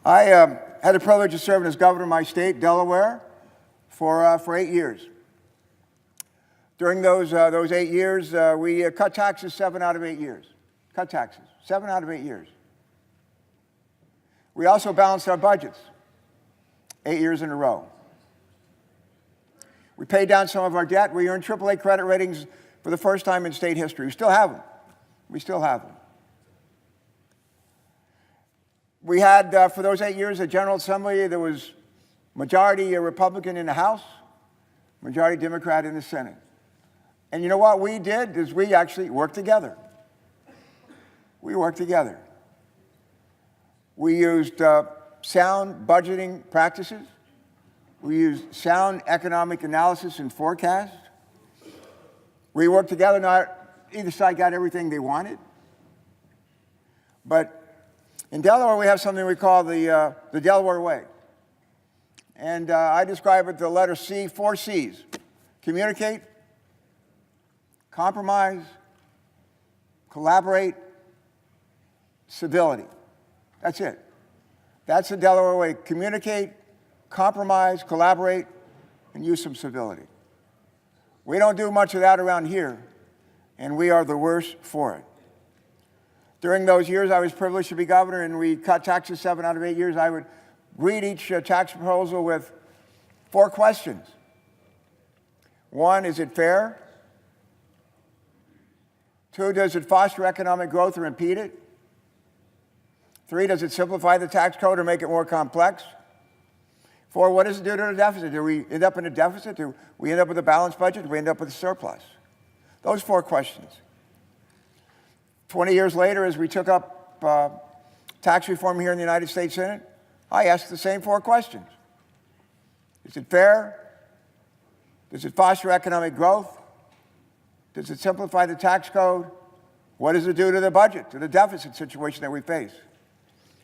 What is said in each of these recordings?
I had the privilege of serving as governor of my state, Delaware, for 8 years. During those 8 years, we cut taxes 7 out of 8 years. Cut taxes, 7 out of 8 years. We also balanced our budgets 8 years in a row. We paid down some of our debt. We earned AAA credit ratings for the first time in state history. We still have them. We still have them. We had, for those 8 years, a General Assembly that was majority Republican in the House, majority Democrat in the Senate. And you know what we did is we actually worked together. We worked together. We used sound budgeting practices. We used sound economic analysis and forecast. We worked together. Not either side got everything they wanted. But in Delaware, we have something we call the Delaware Way. And I describe it the letter C, 4 C's. Communicate, compromise, collaborate, civility. That's it. That's the Delaware Way. Communicate, compromise, collaborate, and use some civility. We don't do much of that around here, and we are the worst for it. During those years, I was privileged to be governor, and we cut taxes 7 out of 8 years. I would read each tax proposal with 4 questions. 1, is it fair? 2, does it foster economic growth or impede it? 3, does it simplify the tax code or make it more complex? 4, what does it do to the deficit? Do we end up in a deficit? Do we end up with a balanced budget? Do we end up with a surplus? Those 4 questions. 20 years later, as we took up tax reform here in the United States Senate, I asked the same 4 questions. Is it fair? Does it foster economic growth? Does it simplify the tax code? What does it do to the budget, to the deficit situation that we face?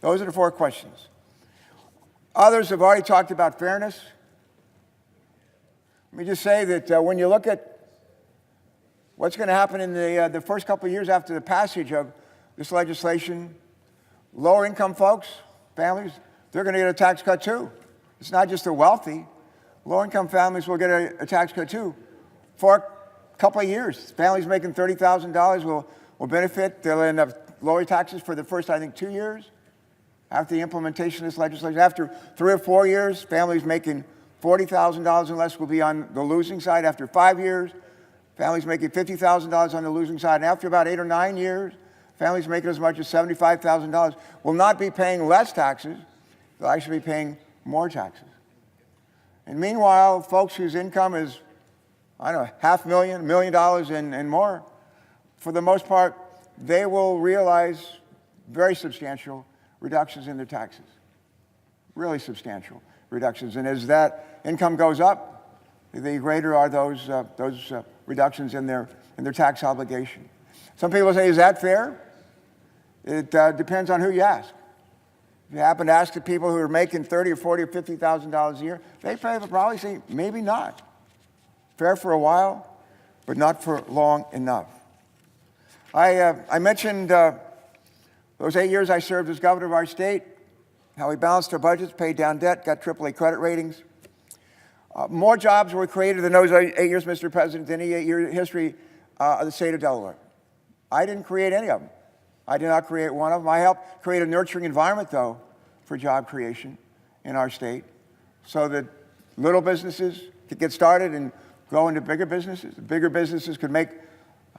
Those are the 4 questions. Others have already talked about fairness. Let me just say that when you look at what's going to happen in the first couple of years after the passage of this legislation, lower income folks, families, they're going to get a tax cut too. It's not just the wealthy. Low income families will get a tax cut too for a couple of years. Families making $30,000 will benefit. They'll end up lowering taxes for the first, I think, 2 years after the implementation of this legislation. After 3 or 4 years, families making $40,000 and less will be on the losing side. After 5 years, families making $50,000 on the losing side. And after about 8 or 9 years, families making as much as $75,000 will not be paying less taxes. They'll actually be paying more taxes. And meanwhile, folks whose income is, I don't know, $500,000, $1 million and more, for the most part, they will realize very substantial reductions in their taxes. Really substantial reductions. And as that income goes up, the greater are those reductions in their tax obligation. Some people say, is that fair? It depends on who you ask. If you happen to ask the people who are making $30,000 or $40,000 or $50,000 a year, they probably say, maybe not. Fair for a while, but not for long enough. I mentioned those 8 years I served as governor of our state, how we balanced our budgets, paid down debt, got AAA credit ratings. More jobs were created in those 8 years, Mr. President, than any 8-year history of the state of Delaware. I didn't create any of them. I did not create one of them. I helped create a nurturing environment, though, for job creation in our state so that little businesses could get started and grow into bigger businesses. The bigger businesses could make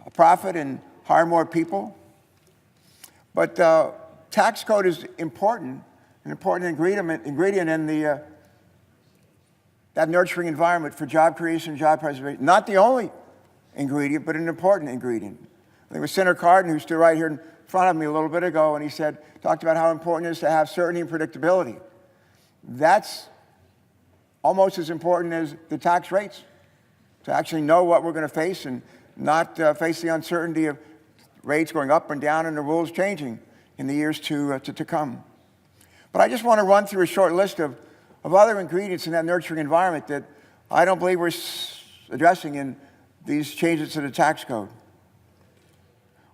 a profit and hire more people. But tax code is important, an important ingredient in that nurturing environment for job creation and job preservation. Not the only ingredient, but an important ingredient. I think it was Senator Cardin who stood right here in front of me a little bit ago, and he talked about how important it is to have certainty and predictability. That's almost as important as the tax rates, to actually know what we're going to face and not face the uncertainty of rates going up and down and the rules changing in the years to come. But I just want to run through a short list of other ingredients in that nurturing environment that I don't believe we're addressing in these changes to the tax code.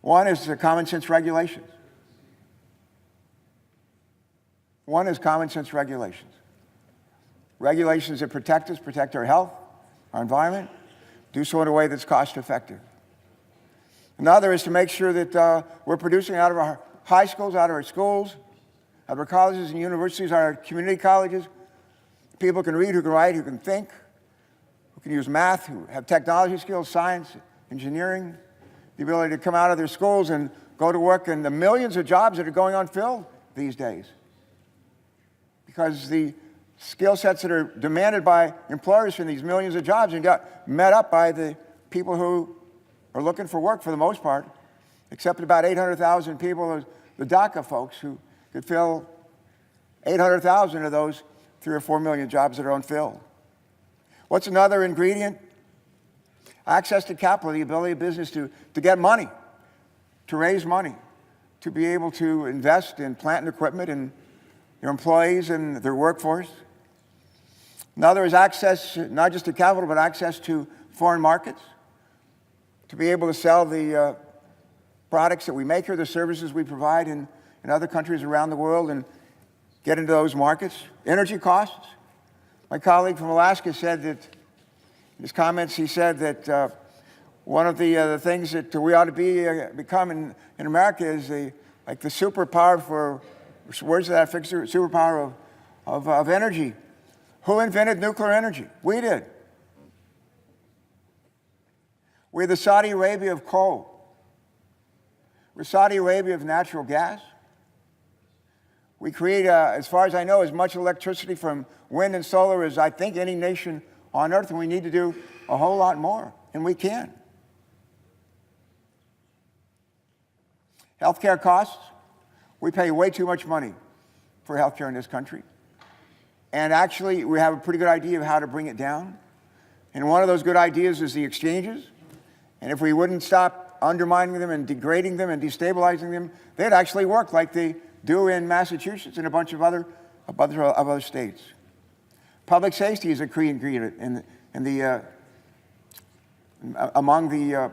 One is the common sense regulations. One is common sense regulations. Regulations that protect us, protect our health, our environment, do so in a way that's cost effective. Another is to make sure that we're producing out of our high schools, out of our schools, out of our colleges and universities, our community colleges, people who can read, who can write, who can think, who can use math, who have technology skills, science, engineering, the ability to come out of their schools and go to work in the millions of jobs that are going unfilled these days. Because the skill sets that are demanded by employers in these millions of jobs and got met up by the people who are looking for work for the most part, except about 800,000 people, the DACA folks, who could fill 800,000 of those 3 or 4 million jobs that are unfilled. What's another ingredient? Access to capital, the ability of business to get money, to raise money, to be able to invest in plant and equipment and your employees and their workforce. Another is access, not just to capital, but access to foreign markets, to be able to sell the products that we make here, the services we provide in other countries around the world, and get into those markets. Energy costs. My colleague from Alaska said that, in his comments, he said that one of the things that we ought to become in America is like the superpower for, words of that fixture, superpower of energy. Who invented nuclear energy? We did. We're the Saudi Arabia of coal. We're Saudi Arabia of natural gas. We create, as far as I know, as much electricity from wind and solar as I think any nation on earth, and we need to do a whole lot more, and we can. Healthcare costs. We pay way too much money for healthcare in this country. And actually, we have a pretty good idea of how to bring it down. And one of those good ideas is the exchanges. And if we wouldn't stop undermining them and degrading them and destabilizing them, they'd actually work like they do in Massachusetts and a bunch of other states. Public safety is a key ingredient among the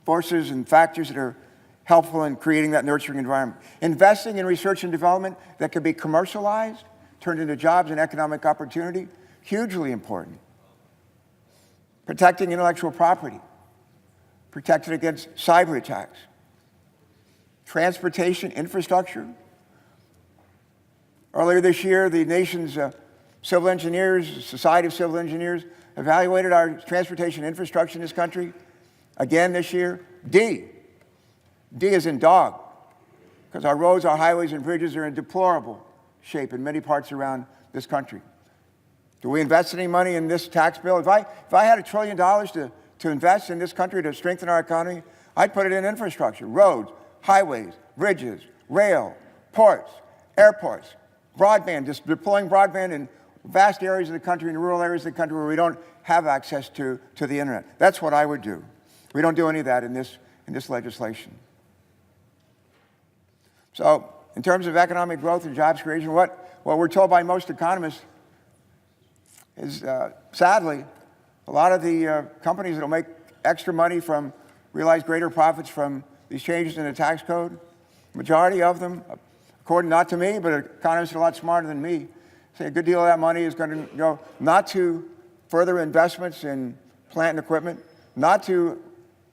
forces and factors that are helpful in creating that nurturing environment. Investing in research and development that can be commercialized, turned into jobs and economic opportunity, hugely important. Protecting intellectual property, protected against cyber attacks. Transportation infrastructure. Earlier this year, the nation's civil engineers, Society of Civil Engineers, evaluated our transportation infrastructure in this country. Again this year, D. D is in dog, because our roads, our highways, and bridges are in deplorable shape in many parts around this country. Do we invest any money in this tax bill? If I had $1 trillion to invest in this country to strengthen our economy, I'd put it in infrastructure, roads, highways, bridges, rail, ports, airports, broadband, just deploying broadband in vast areas of the country, in rural areas of the country where we don't have access to the internet. That's what I would do. We don't do any of that in this legislation. So, in terms of economic growth and jobs creation, what we're told by most economists is, sadly, a lot of the companies that will make extra money realize greater profits from these changes in the tax code. Majority of them, according not to me, but economists are a lot smarter than me, say a good deal of that money is going to go not to further investments in plant and equipment, not to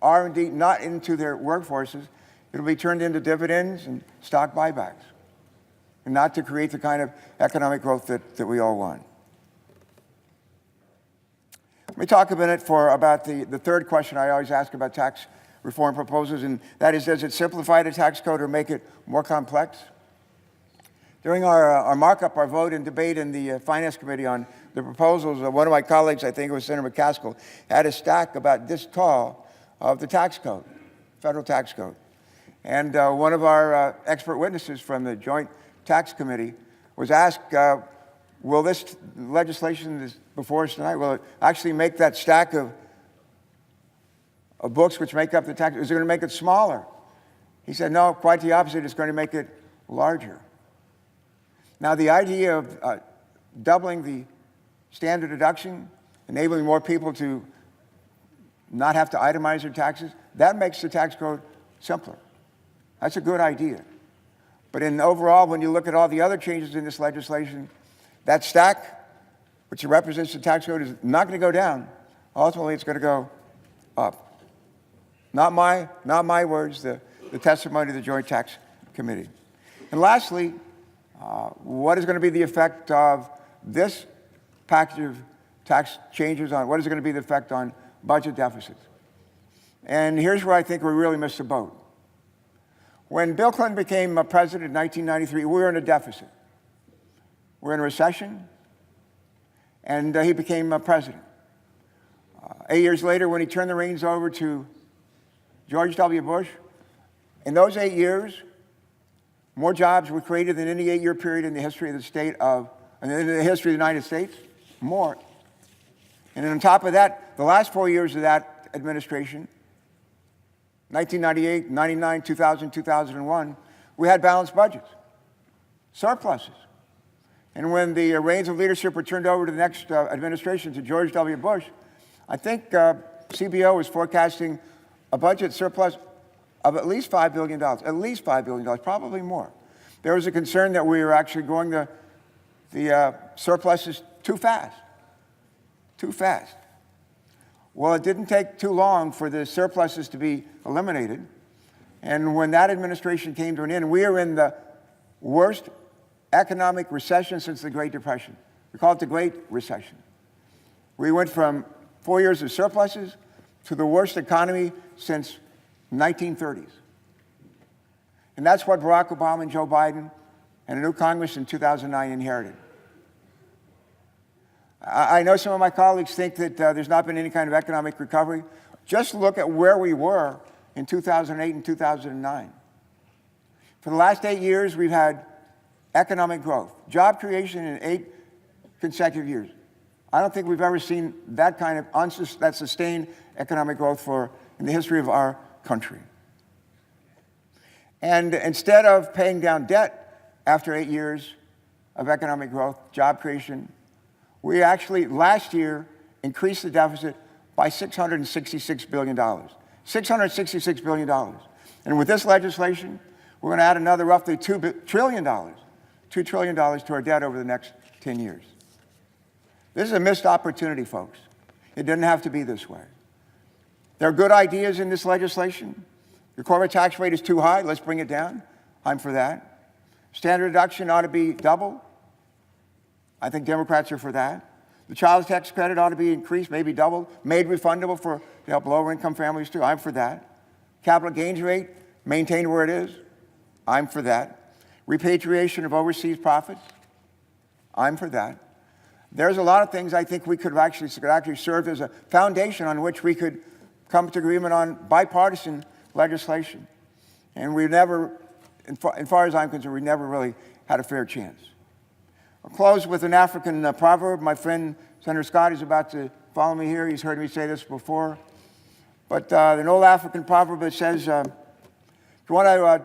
R&D, not into their workforces. It'll be turned into dividends and stock buybacks, and not to create the kind of economic growth that we all want. Let me talk a minute about the third question I always ask about tax reform proposals, and that is, does it simplify the tax code or make it more complex? During our markup, our vote and debate in the Finance Committee on the proposals, one of my colleagues, I think it was Senator McCaskill, had a stack about this tall of the tax code, federal tax code. And one of our expert witnesses from the Joint Tax Committee was asked, will this legislation that's before us tonight, will it actually make that stack of books which make up the tax, is it going to make it smaller? He said, no, quite the opposite, it's going to make it larger. Now, the idea of doubling the standard deduction, enabling more people to not have to itemize their taxes, that makes the tax code simpler. That's a good idea. But overall, when you look at all the other changes in this legislation, that stack, which represents the tax code, is not going to go down. Ultimately, it's going to go up. Not my words, the testimony of the Joint Tax Committee. And lastly, what is going to be the effect of this package of tax changes on, what is going to be the effect on budget deficits? And here's where I think we really missed the boat. When Bill Clinton became president in 1993, we were in a deficit. We were in a recession, and he became president. 8 years later, when he turned the reins over to George W. Bush, in those 8 years, more jobs were created than any 8-year period in the history of in the history of the United States. More. And then on top of that, the last 4 years of that administration, 1998, 99, 2000, 2001, we had balanced budgets, surpluses. And when the reins of leadership were turned over to the next administration, to George W. Bush, I think CBO was forecasting a budget surplus of at least $5 billion, probably more. There was a concern that we were actually growing the surpluses too fast. Well, it didn't take too long for the surpluses to be eliminated. And when that administration came to an end, we are in the worst economic recession since the Great Depression. We call it the Great Recession. We went from 4 years of surpluses to the worst economy since 1930s. And that's what Barack Obama and Joe Biden and a new Congress in 2009 inherited. I know some of my colleagues think that there's not been any kind of economic recovery. Just look at where we were in 2008 and 2009. For the last 8 years, we've had economic growth, job creation in 8 consecutive years. I don't think we've ever seen that kind of that sustained economic growth in the history of our country. And instead of paying down debt after 8 years of economic growth, job creation, we actually last year increased the deficit by $666 billion. $666 billion. And with this legislation, we're going to add another roughly $2 trillion to our debt over the next 10 years. This is a missed opportunity, folks. It didn't have to be this way. There are good ideas in this legislation. The corporate tax rate is too high. Let's bring it down. I'm for that. Standard deduction ought to be double. I think Democrats are for that. The child tax credit ought to be increased, maybe doubled, made refundable to help lower-income families too. I'm for that. Capital gains rate, maintained where it is. I'm for that. Repatriation of overseas profits. I'm for that. There's a lot of things I think could actually serve as a foundation on which we could come to agreement on bipartisan legislation. And we never, as far as I'm concerned, we never really had a fair chance. I'll close with an African proverb. My friend Senator Scott is about to follow me here. He's heard me say this before. But an old African proverb that says, if you want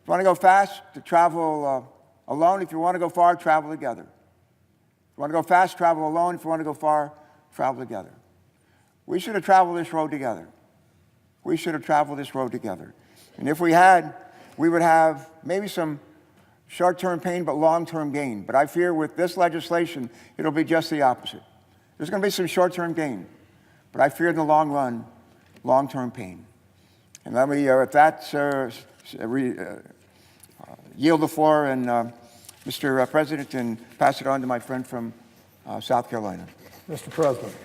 to go fast, to travel alone. If you want to go far, travel together. If you want to go fast, travel alone. If you want to go far, travel together. We should have traveled this road together. We should have traveled this road together. And if we had, we would have maybe some short-term pain, but long-term gain. But I fear with this legislation, it'll be just the opposite. There's going to be some short-term gain, but I fear in the long run, long-term pain. And let me, with that, yield the floor, and Mr. President, and pass it on to my friend from South Carolina. Mr. President.